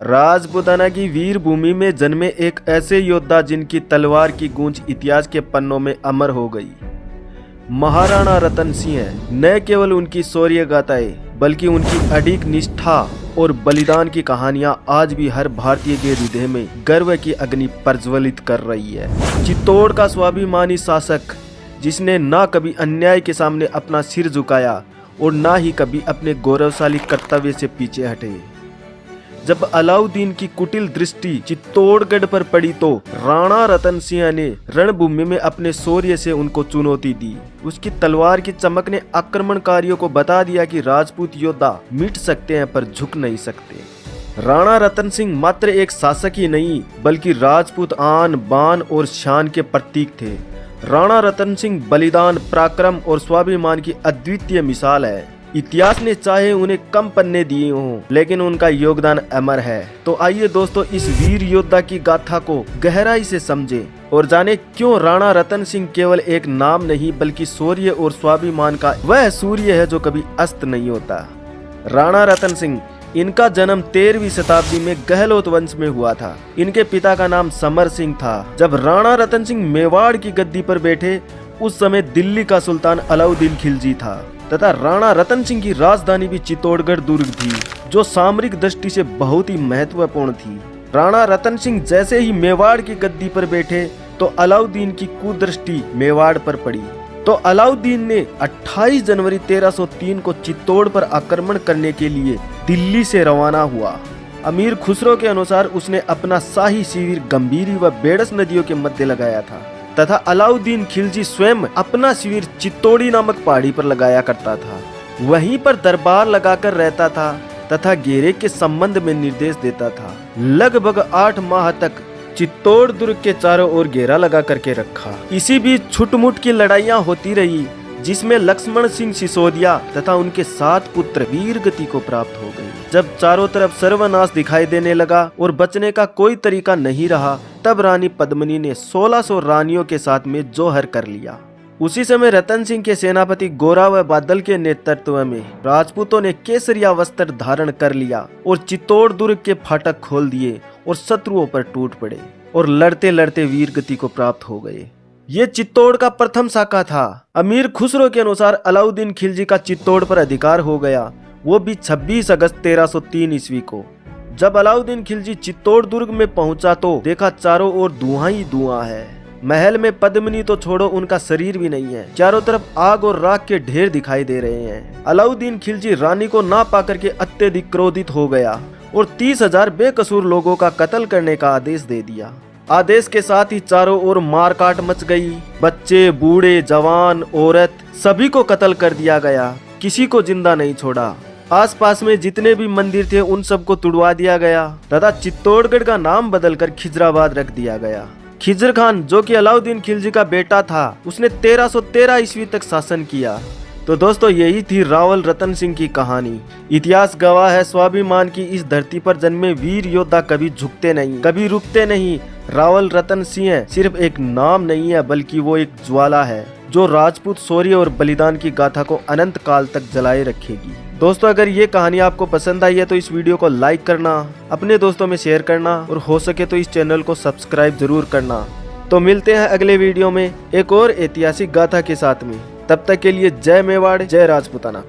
राजपूताना की वीर भूमि में जन्मे एक ऐसे योद्धा जिनकी तलवार की गूंज इतिहास के पन्नों में अमर हो गई। महाराणा रतन सिंह न केवल उनकी शौर्य गाथाएं बल्कि उनकी अडिग निष्ठा और बलिदान की कहानियां आज भी हर भारतीय के हृदय में गर्व की अग्नि प्रज्वलित कर रही है। चित्तौड़ का स्वाभिमानी शासक जिसने ना कभी अन्याय के सामने अपना सिर झुकाया और ना ही कभी अपने गौरवशाली कर्तव्य से पीछे हटे। जब अलाउद्दीन की कुटिल दृष्टि चित्तौड़गढ़ पर पड़ी तो राणा रतन सिंह ने रणभूमि में अपने शौर्य से उनको चुनौती दी। उसकी तलवार की चमक ने आक्रमणकारियों को बता दिया कि राजपूत योद्धा मिट सकते हैं पर झुक नहीं सकते। राणा रतन सिंह मात्र एक शासक ही नहीं बल्कि राजपूत आन बान और शान के प्रतीक थे। राणा रतन सिंह बलिदान, पराक्रम और स्वाभिमान की अद्वितीय मिसाल है। इतिहास ने चाहे उन्हें कम पन्ने दिए हों लेकिन उनका योगदान अमर है। तो आइए दोस्तों इस वीर योद्धा की गाथा को गहराई से समझें और जाने क्यों राणा रतन सिंह केवल एक नाम नहीं बल्कि शौर्य और स्वाभिमान का वह सूर्य है जो कभी अस्त नहीं होता। राणा रतन सिंह, इनका जन्म 13वीं शताब्दी में गहलोत वंश में हुआ था। इनके पिता का नाम समर सिंह था। जब राणा रतन सिंह मेवाड़ की गद्दी पर बैठे उस समय दिल्ली का सुल्तान अलाउद्दीन खिलजी था तथा राणा रतन सिंह की राजधानी भी चित्तौड़गढ़ दुर्ग थी जो सामरिक दृष्टि से बहुत ही महत्वपूर्ण थी। राणा रतन सिंह जैसे ही मेवाड़ की गद्दी पर बैठे तो अलाउद्दीन की कुदृष्टि मेवाड़ पर पड़ी। तो अलाउद्दीन ने 28 जनवरी 1303 को चित्तौड़ पर आक्रमण करने के लिए दिल्ली से रवाना हुआ। अमीर खुसरो के अनुसार उसने अपना शाही शिविर गंभीरी व बेड़स नदियों के मध्य लगाया था तथा अलाउद्दीन खिलजी स्वयं अपना शिविर चित्तौड़ी नामक पहाड़ी पर लगाया करता था। वहीं पर दरबार लगाकर रहता था तथा घेरे के संबंध में निर्देश देता था। लगभग 8 माह तक चित्तौड़ दुर्ग के चारों ओर घेरा लगा करके रखा। इसी बीच छुटमुट की लड़ाइयां होती रही जिसमें लक्ष्मण सिंह सिसोदिया तथा उनके 7 पुत्र वीर गति को प्राप्त हो गए। जब चारों तरफ सर्वनाश दिखाई देने लगा और बचने का कोई तरीका नहीं रहा तब रानी पद्मिनी ने 1600 रानियों के साथ में जोहर कर लिया। उसी समय रतन सिंह के सेनापति गोरा व बादल के नेतृत्व में राजपूतों ने केसरिया वस्त्र धारण कर लिया और चित्तौड़ दुर्ग के फाटक खोल दिए और शत्रुओं पर टूट पड़े और लड़ते लड़ते वीर गति को प्राप्त हो गए। ये चित्तौड़ का प्रथम शाखा था। अमीर खुसरो के अनुसार अलाउद्दीन खिलजी का चित्तौड़ पर अधिकार हो गया, वो भी 26 अगस्त 1303 ईस्वी को। जब अलाउद्दीन खिलजी चित्तौड़ दुर्ग में पहुंचा तो देखा चारों ओर धुआं ही धुआं है। महल में पद्मिनी तो छोड़ो उनका शरीर भी नहीं है। चारों तरफ आग और राख के ढेर दिखाई दे रहे हैं। अलाउद्दीन खिलजी रानी को ना पाकर के अत्यधिक क्रोधित हो गया और 30,000 बेकसूर लोगों का कत्ल करने का आदेश दे दिया। आदेश के साथ ही चारों ओर मारकाट मच गई। बच्चे, बूढ़े, जवान, औरत सभी को कत्ल कर दिया गया। किसी को जिंदा नहीं छोड़ा। आसपास में जितने भी मंदिर थे उन सबको तुड़वा दिया गया तथा चित्तौड़गढ़ का नाम बदलकर खिजराबाद रख दिया गया। खिजर खान जो कि अलाउद्दीन खिलजी का बेटा था उसने 1313 ईस्वी तक शासन किया। तो दोस्तों यही थी रावल रतन सिंह की कहानी। इतिहास गवाह है स्वाभिमान की इस धरती पर जन्मे वीर योद्धा कभी झुकते नहीं, कभी रुकते नहीं। रावल रतन सिंह सिर्फ एक नाम नहीं है बल्कि वो एक ज्वाला है जो राजपूत शौर्य और बलिदान की गाथा को अनंत काल तक जलाए रखेगी। दोस्तों अगर ये कहानी आपको पसंद आई है तो इस वीडियो को लाइक करना, अपने दोस्तों में शेयर करना और हो सके तो इस चैनल को सब्सक्राइब जरूर करना। तो मिलते हैं अगले वीडियो में एक और ऐतिहासिक गाथा के साथ में। तब तक के लिए जय मेवाड़, जय राजपूताना।